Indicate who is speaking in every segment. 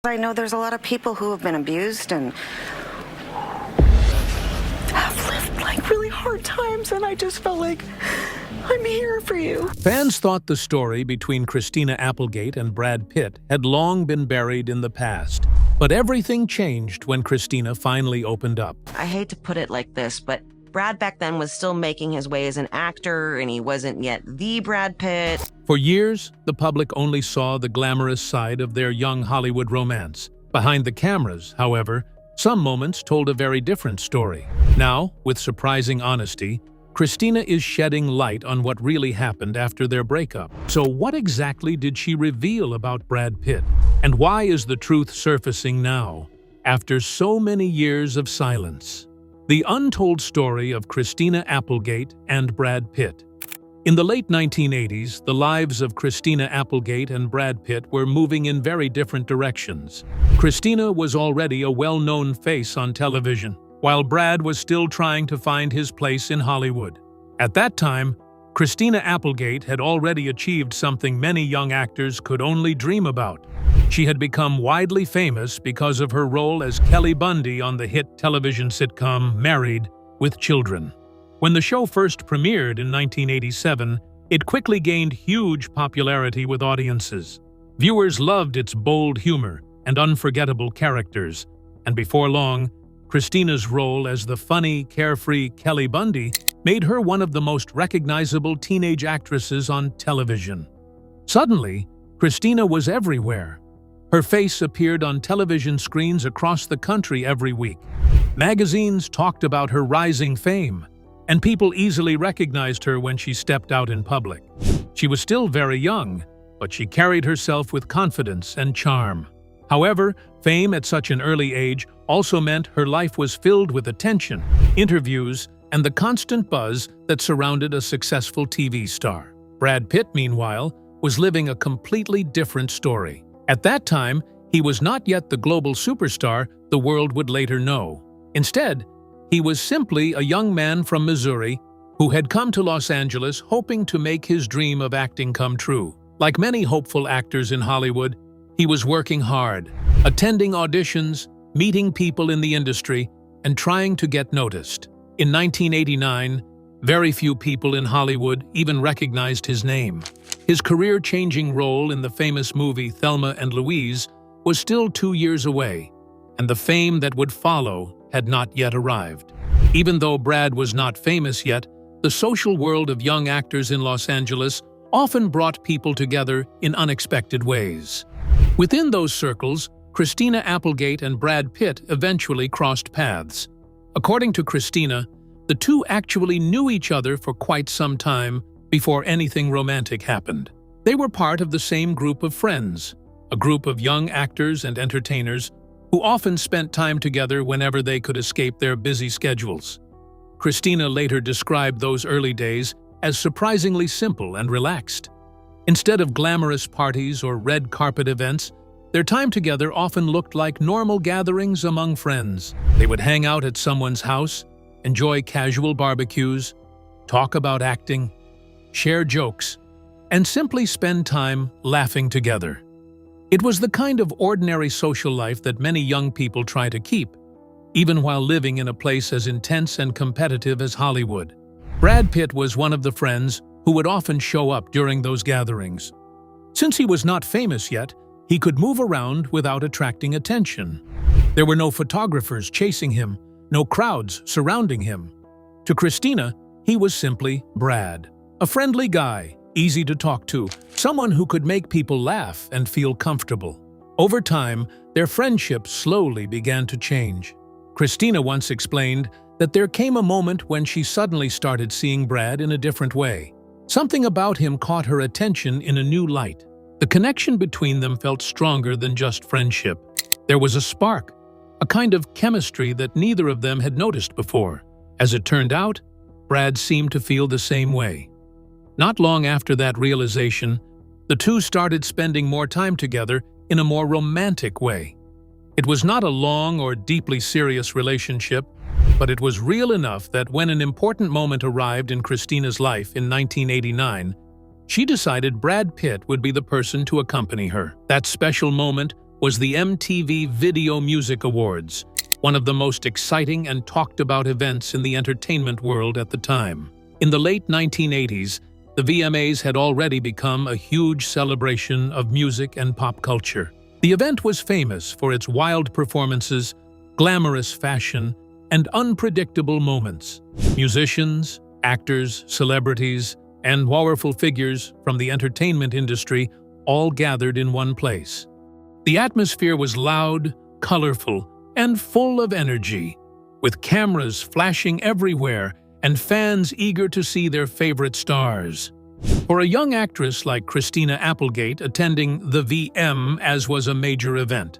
Speaker 1: I know there's a lot of people who have been abused and have lived like really hard times, and I just felt like I'm here for you.
Speaker 2: Fans thought the story between Christina Applegate and Brad Pitt had long been buried in the past. But everything changed when Christina finally opened up.
Speaker 3: I hate to put it like this, but Brad back then was still making his way as an actor, and he wasn't yet the Brad Pitt.
Speaker 2: For years, the public only saw the glamorous side of their young Hollywood romance. Behind the cameras, however, some moments told a very different story. Now, with surprising honesty, Christina is shedding light on what really happened after their breakup. So what exactly did she reveal about Brad Pitt? And why is the truth surfacing now, after so many years of silence? The untold story of Christina Applegate and Brad Pitt. In the late 1980s, the lives of Christina Applegate and Brad Pitt were moving in very different directions. Christina was already a well-known face on television, while Brad was still trying to find his place in Hollywood. At that time, Christina Applegate had already achieved something many young actors could only dream about. She had become widely famous because of her role as Kelly Bundy on the hit television sitcom Married with Children. When the show first premiered in 1987, it quickly gained huge popularity with audiences. Viewers loved its bold humor and unforgettable characters, and before long, Christina's role as the funny, carefree Kelly Bundy made her one of the most recognizable teenage actresses on television. Suddenly, Christina was everywhere. Her face appeared on television screens across the country every week. Magazines talked about her rising fame, and people easily recognized her when she stepped out in public. She was still very young, but she carried herself with confidence and charm. However, fame at such an early age also meant her life was filled with attention, interviews, and the constant buzz that surrounded a successful TV star. Brad Pitt, meanwhile, was living a completely different story. At that time, he was not yet the global superstar the world would later know. Instead, he was simply a young man from Missouri who had come to Los Angeles hoping to make his dream of acting come true. Like many hopeful actors in Hollywood, he was working hard, attending auditions, meeting people in the industry, and trying to get noticed. In 1989, very few people in Hollywood even recognized his name. His career-changing role in the famous movie Thelma and Louise was still 2 years away, and the fame that would follow had not yet arrived. Even though Brad was not famous yet, the social world of young actors in Los Angeles often brought people together in unexpected ways. Within those circles, Christina Applegate and Brad Pitt eventually crossed paths. According to Christina, the two actually knew each other for quite some time before anything romantic happened. They were part of the same group of friends, a group of young actors and entertainers who often spent time together whenever they could escape their busy schedules. Christina later described those early days as surprisingly simple and relaxed. Instead of glamorous parties or red carpet events, their time together often looked like normal gatherings among friends. They would hang out at someone's house, enjoy casual barbecues, talk about acting, share jokes, and simply spend time laughing together. It was the kind of ordinary social life that many young people try to keep, even while living in a place as intense and competitive as Hollywood. Brad Pitt was one of the friends who would often show up during those gatherings. Since he was not famous yet, he could move around without attracting attention. There were no photographers chasing him, no crowds surrounding him. To Christina, he was simply Brad, a friendly guy, easy to talk to, someone who could make people laugh and feel comfortable. Over time, their friendship slowly began to change. Christina once explained that there came a moment when she suddenly started seeing Brad in a different way. Something about him caught her attention in a new light. The connection between them felt stronger than just friendship. There was a spark, a kind of chemistry that neither of them had noticed before. As it turned out, Brad seemed to feel the same way. Not long after that realization, the two started spending more time together in a more romantic way. It was not a long or deeply serious relationship, but it was real enough that when an important moment arrived in Christina's life in 1989, she decided Brad Pitt would be the person to accompany her. That special moment was the MTV Video Music Awards, one of the most exciting and talked-about events in the entertainment world at the time. In the late 1980s, the VMAs had already become a huge celebration of music and pop culture. The event was famous for its wild performances, glamorous fashion, and unpredictable moments. Musicians, actors, celebrities, and powerful figures from the entertainment industry all gathered in one place. The atmosphere was loud, colorful, and full of energy, with cameras flashing everywhere and fans eager to see their favorite stars. For a young actress like Christina Applegate attending the VM as was a major event.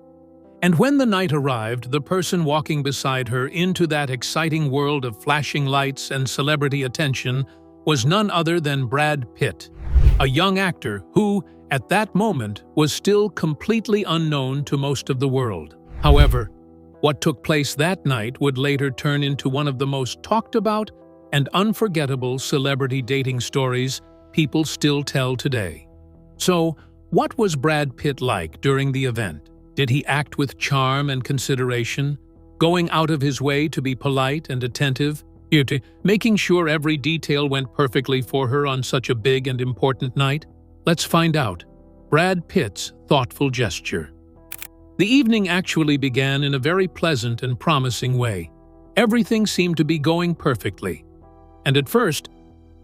Speaker 2: And when the night arrived, the person walking beside her into that exciting world of flashing lights and celebrity attention was none other than Brad Pitt, a young actor who, at that moment, was still completely unknown to most of the world. However, what took place that night would later turn into one of the most talked about and unforgettable celebrity dating stories people still tell today. So, what was Brad Pitt like during the event? Did he act with charm and consideration, going out of his way to be polite and attentive, making sure every detail went perfectly for her on such a big and important night? Let's find out. Brad Pitt's thoughtful gesture. The evening actually began in a very pleasant and promising way. Everything seemed to be going perfectly. And at first,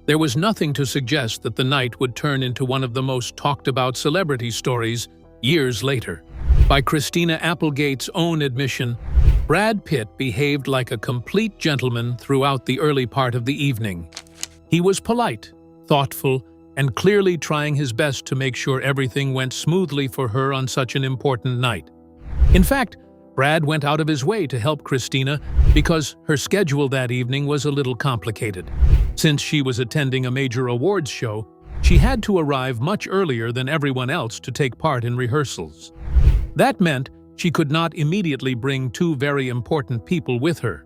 Speaker 2: there was nothing to suggest that the night would turn into one of the most talked-about celebrity stories years later. By Christina Applegate's own admission, Brad Pitt behaved like a complete gentleman throughout the early part of the evening. He was polite, thoughtful, and clearly trying his best to make sure everything went smoothly for her on such an important night. In fact, Brad went out of his way to help Christina because her schedule that evening was a little complicated. Since she was attending a major awards show, she had to arrive much earlier than everyone else to take part in rehearsals. That meant she could not immediately bring two very important people with her: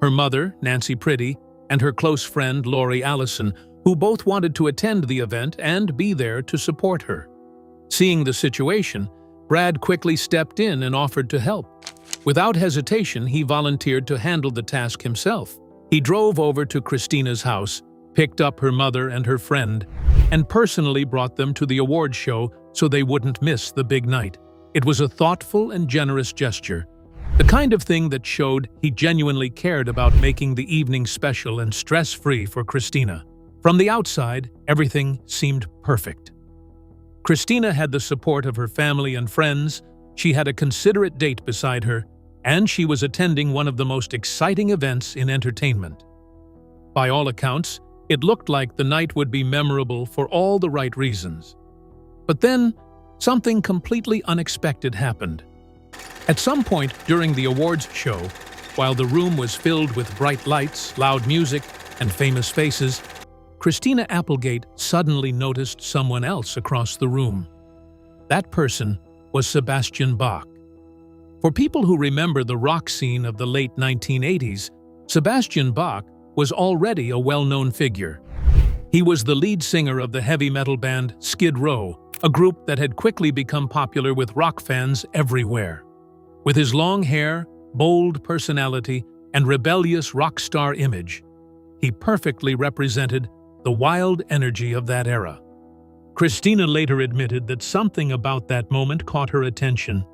Speaker 2: her mother, Nancy Pretty, and her close friend, Lori Allison, who both wanted to attend the event and be there to support her. Seeing the situation, Brad quickly stepped in and offered to help. Without hesitation, he volunteered to handle the task himself. He drove over to Christina's house, picked up her mother and her friend, and personally brought them to the awards show so they wouldn't miss the big night. It was a thoughtful and generous gesture, the kind of thing that showed he genuinely cared about making the evening special and stress-free for Christina. From the outside, everything seemed perfect. Christina had the support of her family and friends, she had a considerate date beside her, and she was attending one of the most exciting events in entertainment. By all accounts, it looked like the night would be memorable for all the right reasons. But then, something completely unexpected happened. At some point during the awards show, while the room was filled with bright lights, loud music, and famous faces, Christina Applegate suddenly noticed someone else across the room. That person was Sebastian Bach. For people who remember the rock scene of the late 1980s, Sebastian Bach was already a well-known figure. He was the lead singer of the heavy metal band Skid Row, a group that had quickly become popular with rock fans everywhere. With his long hair, bold personality, and rebellious rock star image, he perfectly represented the wild energy of that era. Christina later admitted that something about that moment caught her attention.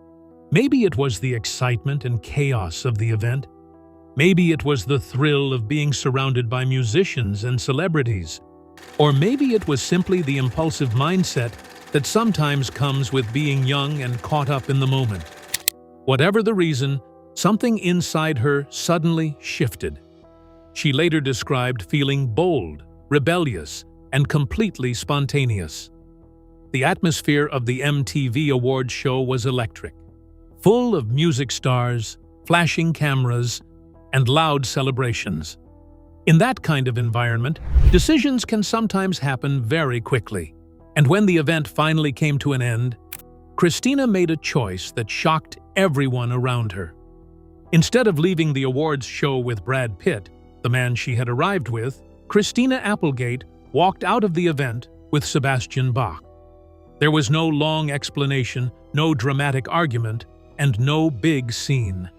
Speaker 2: Maybe it was the excitement and chaos of the event. Maybe it was the thrill of being surrounded by musicians and celebrities. Or maybe it was simply the impulsive mindset that sometimes comes with being young and caught up in the moment. Whatever the reason, something inside her suddenly shifted. She later described feeling bold, rebellious, and completely spontaneous. The atmosphere of the MTV Awards show was electric, full of music stars, flashing cameras, and loud celebrations. In that kind of environment, decisions can sometimes happen very quickly. And when the event finally came to an end, Christina made a choice that shocked everyone around her. Instead of leaving the awards show with Brad Pitt, the man she had arrived with, Christina Applegate walked out of the event with Sebastian Bach. There was no long explanation, no dramatic argument, and no big scene.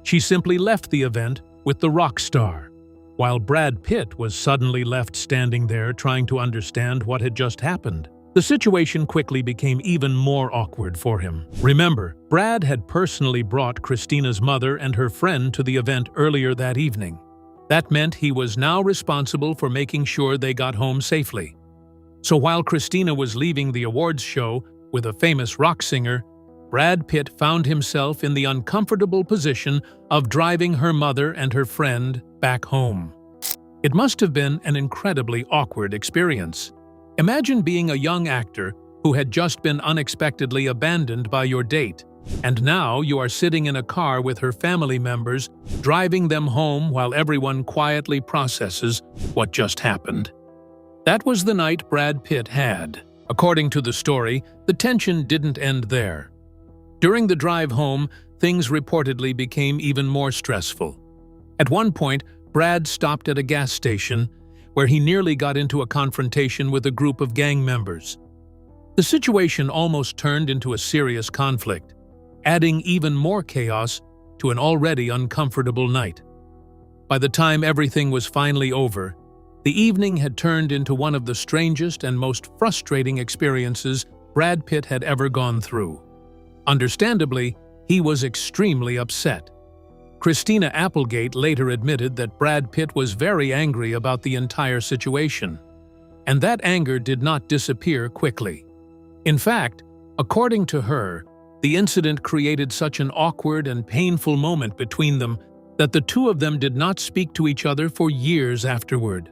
Speaker 2: She simply left the event with the rock star, while Brad Pitt was suddenly left standing there trying to understand what had just happened. The situation quickly became even more awkward for him. Remember, Brad had personally brought Christina's mother and her friend to the event earlier that evening. That meant he was now responsible for making sure they got home safely. So while Christina was leaving the awards show with a famous rock singer, Brad Pitt found himself in the uncomfortable position of driving her mother and her friend back home. It must have been an incredibly awkward experience. Imagine being a young actor who had just been unexpectedly abandoned by your date, and now you are sitting in a car with her family members, driving them home while everyone quietly processes what just happened. That was the night Brad Pitt had. According to the story, the tension didn't end there. During the drive home, things reportedly became even more stressful. At one point, Brad stopped at a gas station where he nearly got into a confrontation with a group of gang members. The situation almost turned into a serious conflict, adding even more chaos to an already uncomfortable night. By the time everything was finally over, the evening had turned into one of the strangest and most frustrating experiences Brad Pitt had ever gone through. Understandably, he was extremely upset. Christina Applegate later admitted that Brad Pitt was very angry about the entire situation, and that anger did not disappear quickly. In fact, according to her, the incident created such an awkward and painful moment between them that the two of them did not speak to each other for years afterward.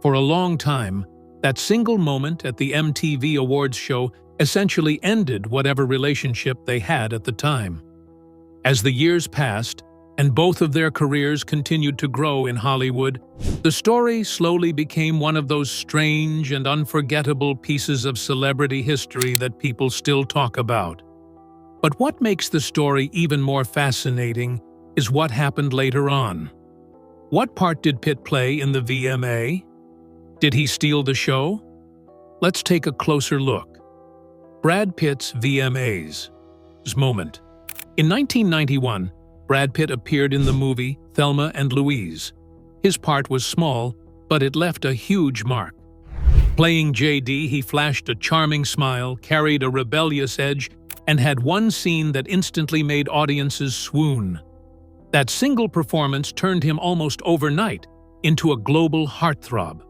Speaker 2: For a long time, that single moment at the MTV Awards show essentially ended whatever relationship they had at the time. As the years passed, and both of their careers continued to grow in Hollywood, the story slowly became one of those strange and unforgettable pieces of celebrity history that people still talk about. But what makes the story even more fascinating is what happened later on. What part did Pitt play in the VMA? Did he steal the show? Let's take a closer look. Brad Pitt's VMAs moment. In 1991, Brad Pitt appeared in the movie Thelma and Louise. His part was small, but it left a huge mark. Playing JD, he flashed a charming smile, carried a rebellious edge, and had one scene that instantly made audiences swoon. That single performance turned him almost overnight into a global heartthrob.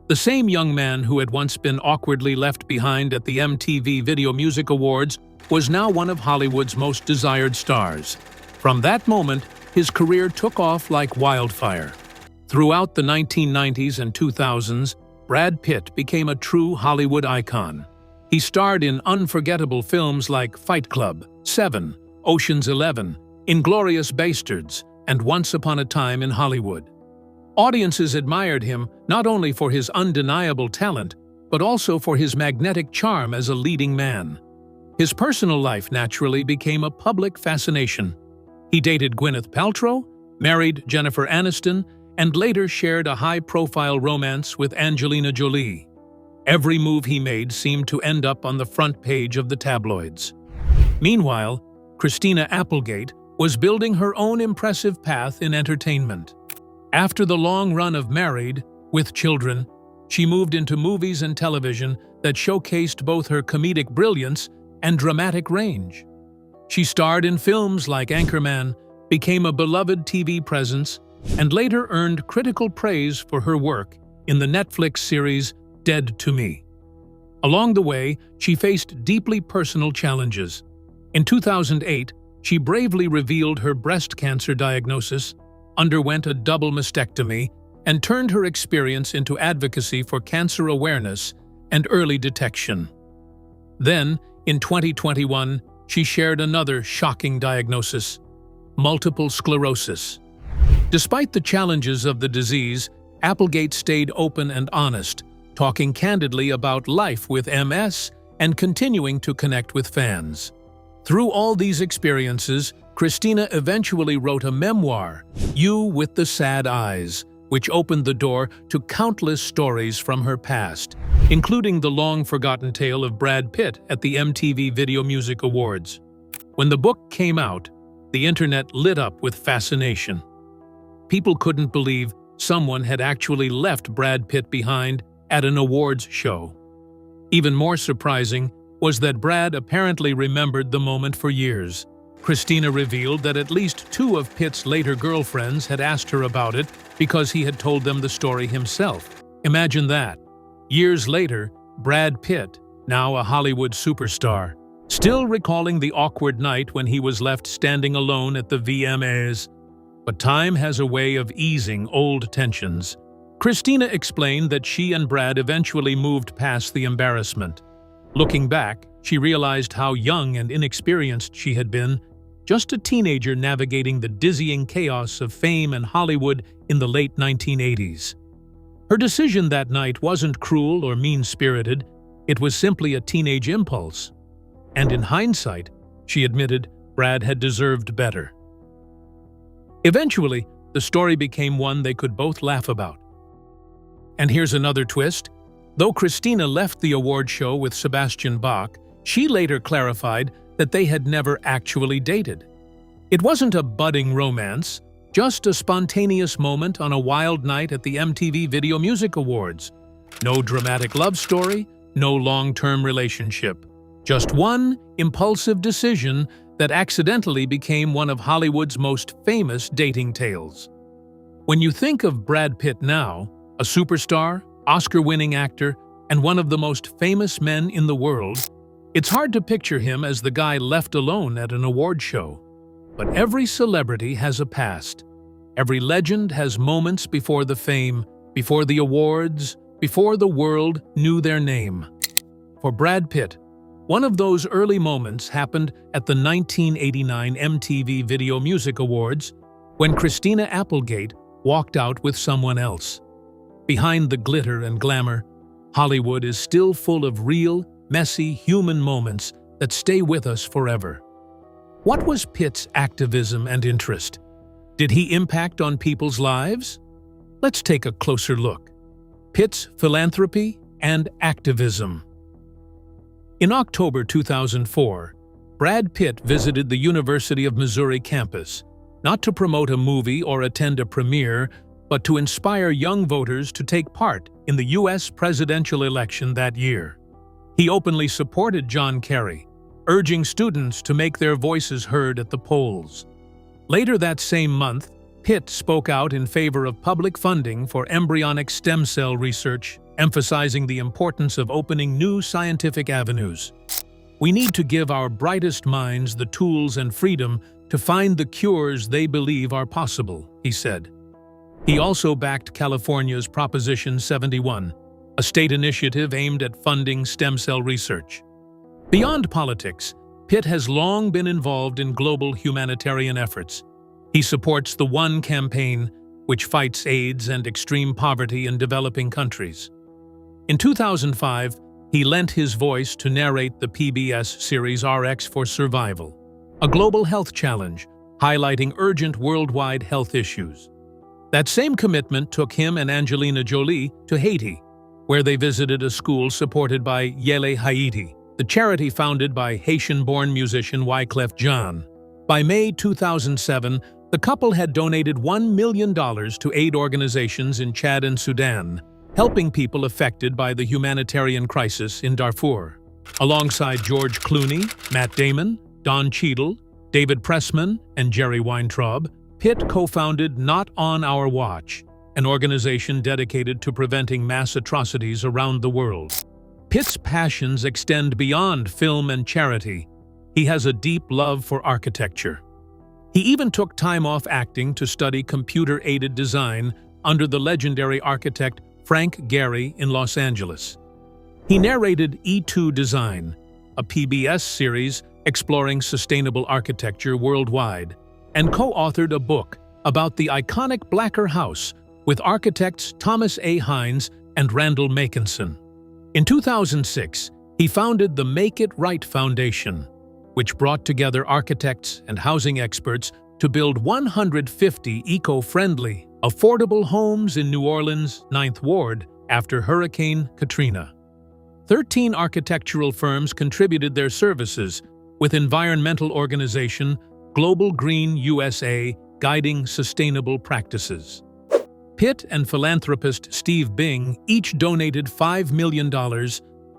Speaker 2: The same young man who had once been awkwardly left behind at the MTV Video Music Awards was now one of Hollywood's most desired stars. From that moment, his career took off like wildfire. Throughout the 1990s and 2000s, Brad Pitt became a true Hollywood icon. He starred in unforgettable films like Fight Club, Seven, Ocean's 11, Inglourious Basterds, and Once Upon a Time in Hollywood. Audiences admired him not only for his undeniable talent, but also for his magnetic charm as a leading man. His personal life naturally became a public fascination. He dated Gwyneth Paltrow, married Jennifer Aniston, and later shared a high-profile romance with Angelina Jolie. Every move he made seemed to end up on the front page of the tabloids. Meanwhile, Christina Applegate was building her own impressive path in entertainment. After the long run of Married, with Children, she moved into movies and television that showcased both her comedic brilliance and dramatic range. She starred in films like Anchorman, became a beloved TV presence, and later earned critical praise for her work in the Netflix series Dead to Me. Along the way, she faced deeply personal challenges. In 2008, she bravely revealed her breast cancer diagnosis, underwent a double mastectomy, and turned her experience into advocacy for cancer awareness and early detection. Then, in 2021, she shared another shocking diagnosis: multiple sclerosis. Despite the challenges of the disease, Applegate stayed open and honest, talking candidly about life with MS and continuing to connect with fans. Through all these experiences, Christina eventually wrote a memoir, You with the Sad Eyes, which opened the door to countless stories from her past. including the long-forgotten tale of Brad Pitt at the MTV Video Music Awards. When the book came out, the internet lit up with fascination. People couldn't believe someone had actually left Brad Pitt behind at an awards show. Even more surprising was that Brad apparently remembered the moment for years. Christina revealed that at least 2 of Pitt's later girlfriends had asked her about it because he had told them the story himself. Imagine that. Years later, Brad Pitt, now a Hollywood superstar, still recalling the awkward night when he was left standing alone at the VMAs. But time has a way of easing old tensions. Christina explained that she and Brad eventually moved past the embarrassment. Looking back, she realized how young and inexperienced she had been, just a teenager navigating the dizzying chaos of fame and Hollywood in the late 1980s. Her decision that night wasn't cruel or mean-spirited, it was simply a teenage impulse. And in hindsight, she admitted Brad had deserved better. Eventually, the story became one they could both laugh about. And here's another twist. Though Christina left the award show with Sebastian Bach, she later clarified that they had never actually dated. It wasn't a budding romance, just a spontaneous moment on a wild night at the MTV Video Music Awards. No dramatic love story, no long-term relationship. Just one impulsive decision that accidentally became one of Hollywood's most famous dating tales. When you think of Brad Pitt now, a superstar, Oscar-winning actor, and one of the most famous men in the world, it's hard to picture him as the guy left alone at an award show. But every celebrity has a past. Every legend has moments before the fame, before the awards, before the world knew their name. For Brad Pitt, one of those early moments happened at the 1989 MTV Video Music Awards when Christina Applegate walked out with someone else. Behind the glitter and glamour, Hollywood is still full of real, messy, human moments that stay with us forever. What was Pitt's activism and interest? Did he impact on people's lives? Let's take a closer look. Pitt's philanthropy and activism. In October 2004, Brad Pitt visited the University of Missouri campus, not to promote a movie or attend a premiere, but to inspire young voters to take part in the U.S. presidential election that year. He openly supported John Kerry, urging students to make their voices heard at the polls. Later that same month, Pitt spoke out in favor of public funding for embryonic stem cell research, emphasizing the importance of opening new scientific avenues. We need to give our brightest minds the tools and freedom to find the cures they believe are possible, he said. He also backed California's Proposition 71, a state initiative aimed at funding stem cell research. Beyond politics, Pitt has long been involved in global humanitarian efforts. He supports the One campaign, which fights AIDS and extreme poverty in developing countries. In 2005, he lent his voice to narrate the PBS series RX for Survival, a global health challenge highlighting urgent worldwide health issues. That same commitment took him and Angelina Jolie to Haiti, where they visited a school supported by Yele Haiti, the charity founded by Haitian-born musician Wyclef Jean. By May 2007, the couple had donated $1 million to aid organizations in Chad and Sudan, helping people affected by the humanitarian crisis in Darfur. Alongside George Clooney, Matt Damon, Don Cheadle, David Pressman, and Jerry Weintraub, Pitt co-founded Not On Our Watch, an organization dedicated to preventing mass atrocities around the world. Pitt's passions extend beyond film and charity. He has a deep love for architecture. He even took time off acting to study computer-aided design under the legendary architect Frank Gehry in Los Angeles. He narrated E2 Design, a PBS series exploring sustainable architecture worldwide, and co-authored a book about the iconic Blacker House with architects Thomas A. Hines and Randall Makinson. In 2006, he founded the Make It Right Foundation, which brought together architects and housing experts to build 150 eco-friendly, affordable homes in New Orleans' 9th Ward after Hurricane Katrina. 13 architectural firms contributed their services, with environmental organization Global Green USA guiding sustainable practices. Pitt and philanthropist Steve Bing each donated $5 million,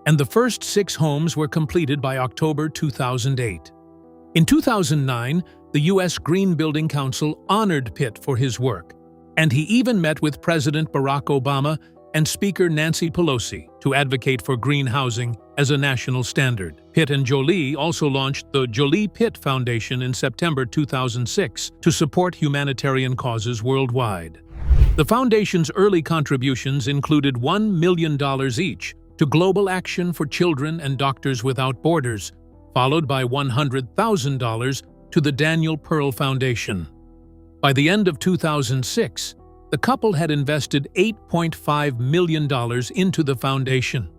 Speaker 2: and the first 6 homes were completed by October 2008. In 2009, the U.S. Green Building Council honored Pitt for his work, and he even met with President Barack Obama and Speaker Nancy Pelosi to advocate for green housing as a national standard. Pitt and Jolie also launched the Jolie Pitt Foundation in September 2006 to support humanitarian causes worldwide. The foundation's early contributions included $1 million each to Global Action for Children and Doctors Without Borders, followed by $100,000 to the Daniel Pearl Foundation. By the end of 2006, the couple had invested $8.5 million into the foundation,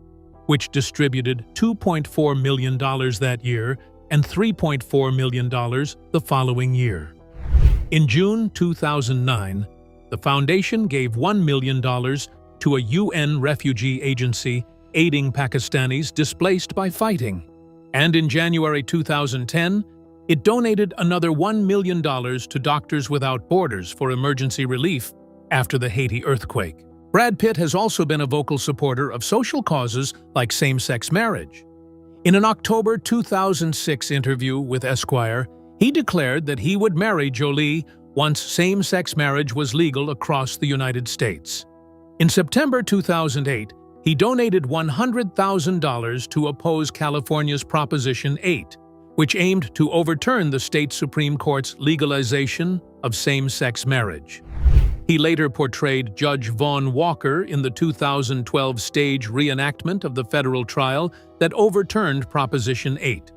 Speaker 2: which distributed $2.4 million that year and $3.4 million the following year. In June 2009, the foundation gave $1 million to a UN refugee agency aiding Pakistanis displaced by fighting. And in January 2010, it donated another $1 million to Doctors Without Borders for emergency relief after the Haiti earthquake. Brad Pitt has also been a vocal supporter of social causes like same-sex marriage. In an October 2006 interview with Esquire, he declared that he would marry Jolie once same-sex marriage was legal across the United States. In September 2008, he donated $100,000 to oppose California's Proposition 8, which aimed to overturn the state Supreme Court's legalization of same-sex marriage. He later portrayed Judge Vaughn Walker in the 2012 stage reenactment of the federal trial that overturned Proposition 8.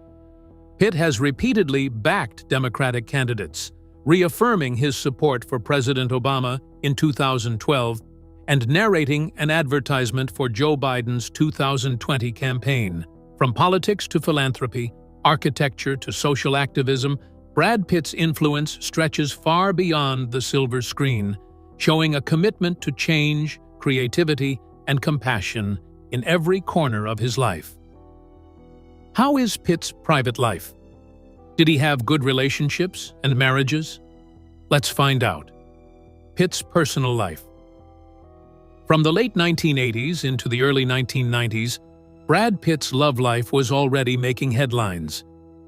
Speaker 2: Pitt has repeatedly backed Democratic candidates, reaffirming his support for President Obama in 2012 and narrating an advertisement for Joe Biden's 2020 campaign. From politics to philanthropy, architecture to social activism, Brad Pitt's influence stretches far beyond the silver screen, showing a commitment to change, creativity, and compassion in every corner of his life. How is Pitt's private life? Did he have good relationships and marriages? Let's find out. Pitt's personal life. From the late 1980s into the early 1990s, Brad Pitt's love life was already making headlines.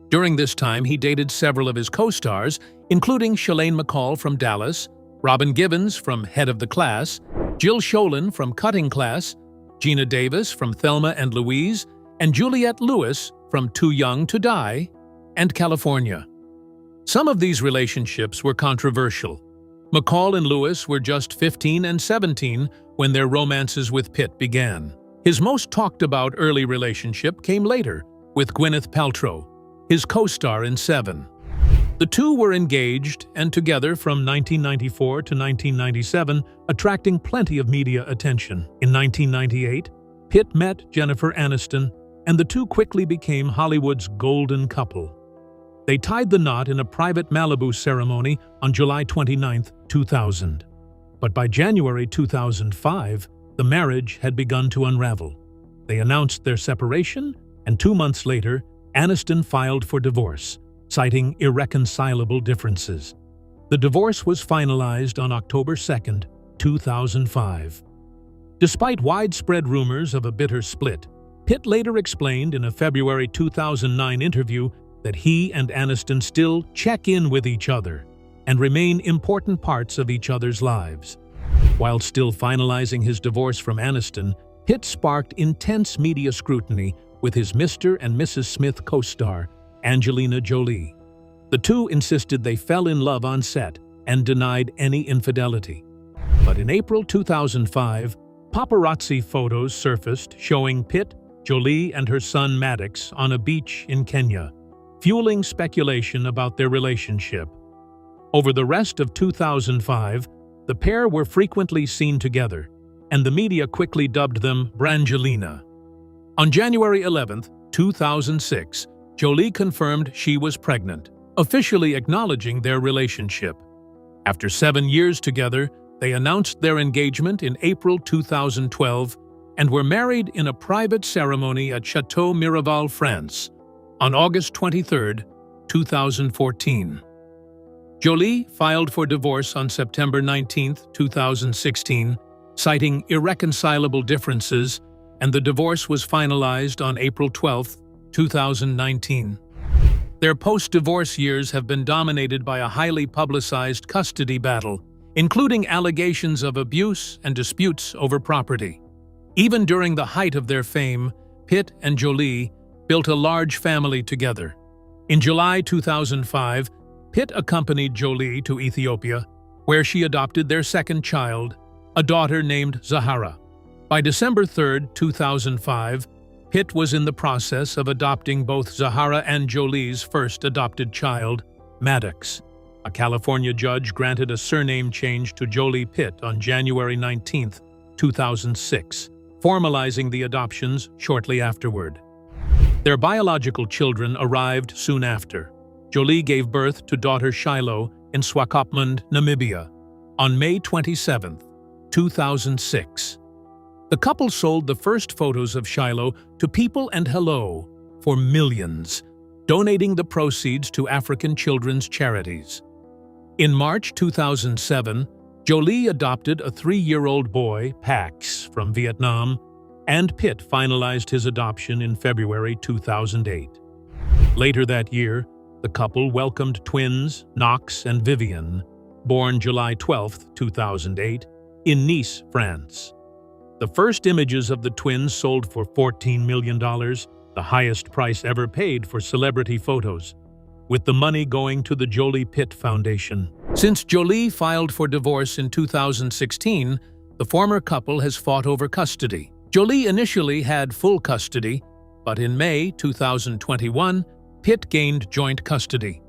Speaker 2: During this time, he dated several of his co-stars, including Shalane McCall from Dallas, Robin Givens from Head of the Class, Jill Schoelen from Cutting Class, Gina Davis from Thelma and Louise, and Juliette Lewis from Too Young to Die and California. Some of these relationships were controversial. McCall and Lewis were just 15 and 17 when their romances with Pitt began. His most talked-about early relationship came later, with Gwyneth Paltrow, his co-star in Seven. The two were engaged and together from 1994 to 1997, attracting plenty of media attention. In 1998, Pitt met Jennifer Aniston, and the two quickly became Hollywood's golden couple. They tied the knot in a private Malibu ceremony on July 29, 2000. But by January 2005, the marriage had begun to unravel. They announced their separation, and 2 months later, Aniston filed for divorce, citing irreconcilable differences. The divorce was finalized on October 2, 2005. Despite widespread rumors of a bitter split, Pitt later explained in a February 2009 interview that he and Aniston still check in with each other and remain important parts of each other's lives. While still finalizing his divorce from Aniston, Pitt sparked intense media scrutiny with his Mr. and Mrs. Smith co-star, Angelina Jolie. The two insisted they fell in love on set and denied any infidelity. But in April 2005, paparazzi photos surfaced showing Pitt, Jolie, and her son Maddox on a beach in Kenya, fueling speculation about their relationship. Over the rest of 2005, the pair were frequently seen together, and the media quickly dubbed them Brangelina. On January 11, 2006, Jolie confirmed she was pregnant, officially acknowledging their relationship. After 7 years together, they announced their engagement in April 2012, and were married in a private ceremony at Chateau Miraval, France, on August 23, 2014. Jolie filed for divorce on September 19, 2016, citing irreconcilable differences, and the divorce was finalized on April 12, 2019. Their post-divorce years have been dominated by a highly publicized custody battle, including allegations of abuse and disputes over property. Even during the height of their fame, Pitt and Jolie built a large family together. In July 2005, Pitt accompanied Jolie to Ethiopia, where she adopted their second child, a daughter named Zahara. By December 3, 2005, Pitt was in the process of adopting both Zahara and Jolie's first adopted child, Maddox. A California judge granted a surname change to Jolie Pitt on January 19, 2006, formalizing the adoptions shortly afterward. Their biological children arrived soon after. Jolie gave birth to daughter Shiloh in Swakopmund, Namibia, on May 27, 2006. The couple sold the first photos of Shiloh to People and Hello for millions, donating the proceeds to African children's charities. In March 2007, Jolie adopted a 3-year-old boy, Pax, from Vietnam, and Pitt finalized his adoption in February 2008. Later that year, the couple welcomed twins, Knox and Vivian, born July 12, 2008, in Nice, France. The first images of the twins sold for $14 million, the highest price ever paid for celebrity photos, with the money going to the Jolie Pitt Foundation. Since Jolie filed for divorce in 2016, the former couple has fought over custody. Jolie initially had full custody, but in May 2021, Pitt gained joint custody.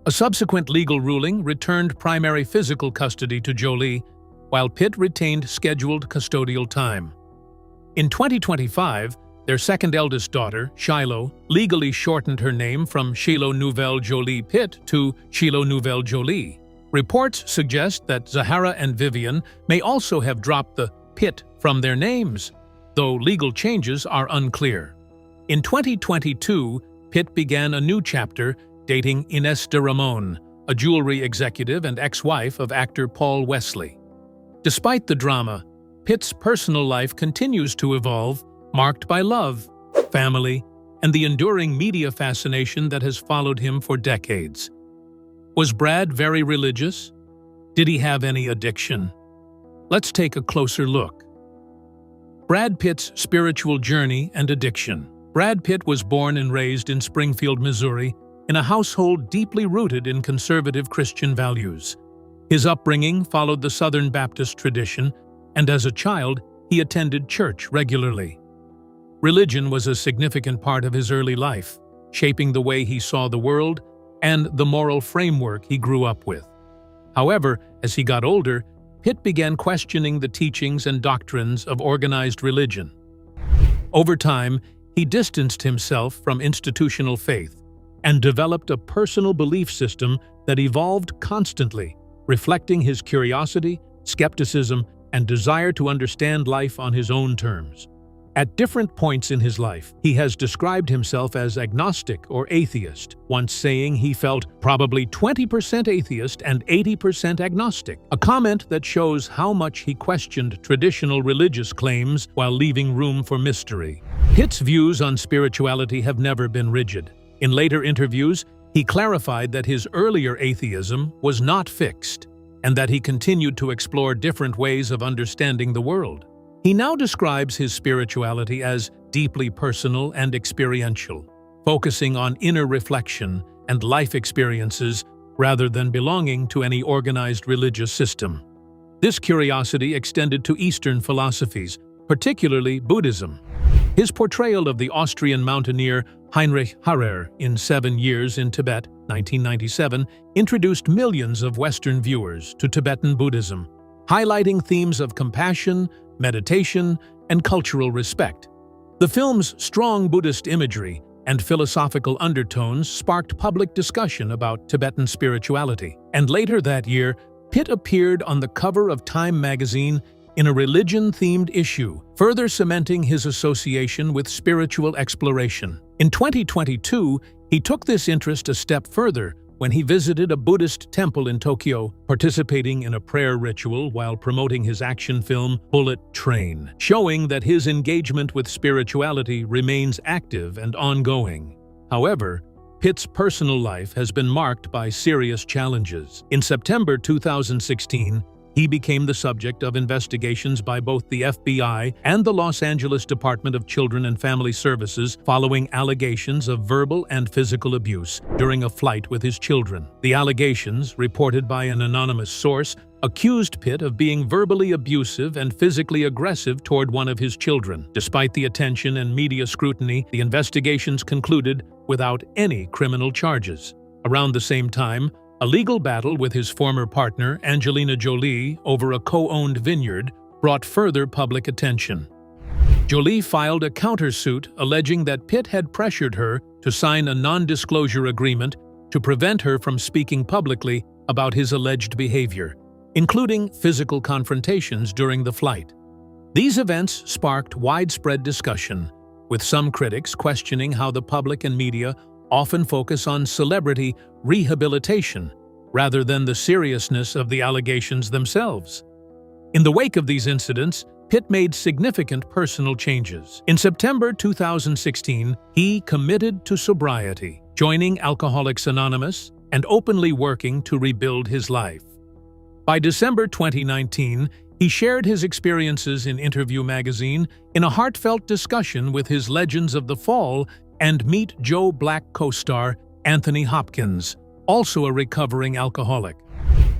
Speaker 2: A subsequent legal ruling returned primary physical custody to Jolie, while Pitt retained scheduled custodial time. In 2025, their second eldest daughter, Shiloh, legally shortened her name from Shiloh Nouvelle Jolie Pitt to Shiloh Nouvelle Jolie. Reports suggest that Zahara and Vivian may also have dropped the Pitt from their names, though legal changes are unclear. In 2022, Pitt began a new chapter dating Ines de Ramon, a jewelry executive and ex-wife of actor Paul Wesley. Despite the drama, Pitt's personal life continues to evolve, marked by love, family, and the enduring media fascination that has followed him for decades. Was Brad very religious? Did he have any addiction? Let's take a closer look. Brad Pitt's spiritual journey and addiction. Brad Pitt was born and raised in Springfield, Missouri, in a household deeply rooted in conservative Christian values. His upbringing followed the Southern Baptist tradition, and as a child, he attended church regularly. Religion was a significant part of his early life, shaping the way he saw the world and the moral framework he grew up with. However, as he got older, Pitt began questioning the teachings and doctrines of organized religion. Over time, he distanced himself from institutional faith and developed a personal belief system that evolved constantly, reflecting his curiosity, skepticism, and desire to understand life on his own terms. At different points in his life, he has described himself as agnostic or atheist, once saying he felt probably 20% atheist and 80% agnostic, a comment that shows how much he questioned traditional religious claims while leaving room for mystery. Pitt's views on spirituality have never been rigid. In later interviews, he clarified that his earlier atheism was not fixed, and that he continued to explore different ways of understanding the world. He now describes his spirituality as deeply personal and experiential, focusing on inner reflection and life experiences rather than belonging to any organized religious system. This curiosity extended to Eastern philosophies, particularly Buddhism. His portrayal of the Austrian mountaineer Heinrich Harrer in 7 Years in Tibet, 1997, introduced millions of Western viewers to Tibetan Buddhism, highlighting themes of compassion, meditation, and cultural respect. The film's strong Buddhist imagery and philosophical undertones sparked public discussion about Tibetan spirituality, and later that year, Pitt appeared on the cover of Time magazine in a religion-themed issue, further cementing his association with spiritual exploration. In 2022, he took this interest a step further when he visited a Buddhist temple in Tokyo, participating in a prayer ritual while promoting his action film Bullet Train, showing that his engagement with spirituality remains active and ongoing. However, Pitt's personal life has been marked by serious challenges. In September 2016, he became the subject of investigations by both the FBI and the Los Angeles Department of Children and Family Services following allegations of verbal and physical abuse during a flight with his children. The allegations, reported by an anonymous source, accused Pitt of being verbally abusive and physically aggressive toward one of his children. Despite the attention and media scrutiny, the investigations concluded without any criminal charges. Around the same time, a legal battle with his former partner, Angelina Jolie, over a co-owned vineyard brought further public attention. Jolie filed a countersuit alleging that Pitt had pressured her to sign a non-disclosure agreement to prevent her from speaking publicly about his alleged behavior, including physical confrontations during the flight. These events sparked widespread discussion, with some critics questioning how the public and media often focus on celebrity rehabilitation rather than the seriousness of the allegations themselves. In the wake of these incidents, Pitt made significant personal changes. In September 2016, he committed to sobriety, joining Alcoholics Anonymous and openly working to rebuild his life. By December 2019, he shared his experiences in Interview magazine in a heartfelt discussion with his Legends of the Fall and Meet Joe Black co-star Anthony Hopkins, also a recovering alcoholic.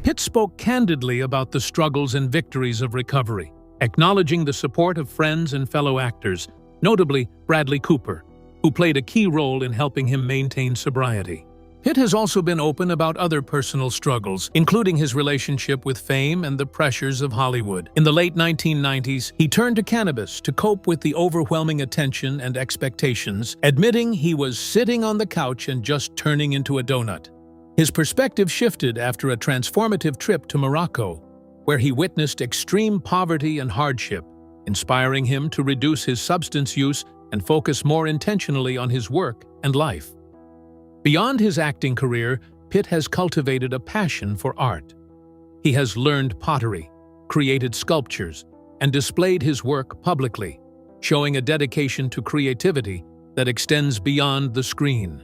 Speaker 2: Pitt spoke candidly about the struggles and victories of recovery, acknowledging the support of friends and fellow actors, notably Bradley Cooper, who played a key role in helping him maintain sobriety. Pitt has also been open about other personal struggles, including his relationship with fame and the pressures of Hollywood. In the late 1990s, he turned to cannabis to cope with the overwhelming attention and expectations, admitting he was sitting on the couch and just turning into a donut. His perspective shifted after a transformative trip to Morocco, where he witnessed extreme poverty and hardship, inspiring him to reduce his substance use and focus more intentionally on his work and life. Beyond his acting career, Pitt has cultivated a passion for art. He has learned pottery, created sculptures, and displayed his work publicly, showing a dedication to creativity that extends beyond the screen.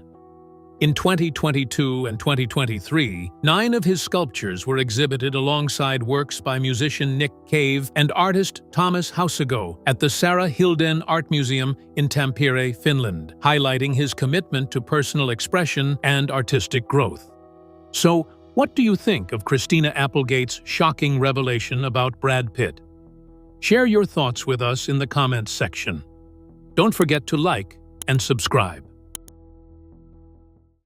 Speaker 2: In 2022 and 2023, 9 of his sculptures were exhibited alongside works by musician Nick Cave and artist Thomas Hausago at the Sara Hilden Art Museum in Tampere, Finland, highlighting his commitment to personal expression and artistic growth. So, what do you think of Christina Applegate's shocking revelation about Brad Pitt? Share your thoughts with us in the comments section. Don't forget to like and subscribe.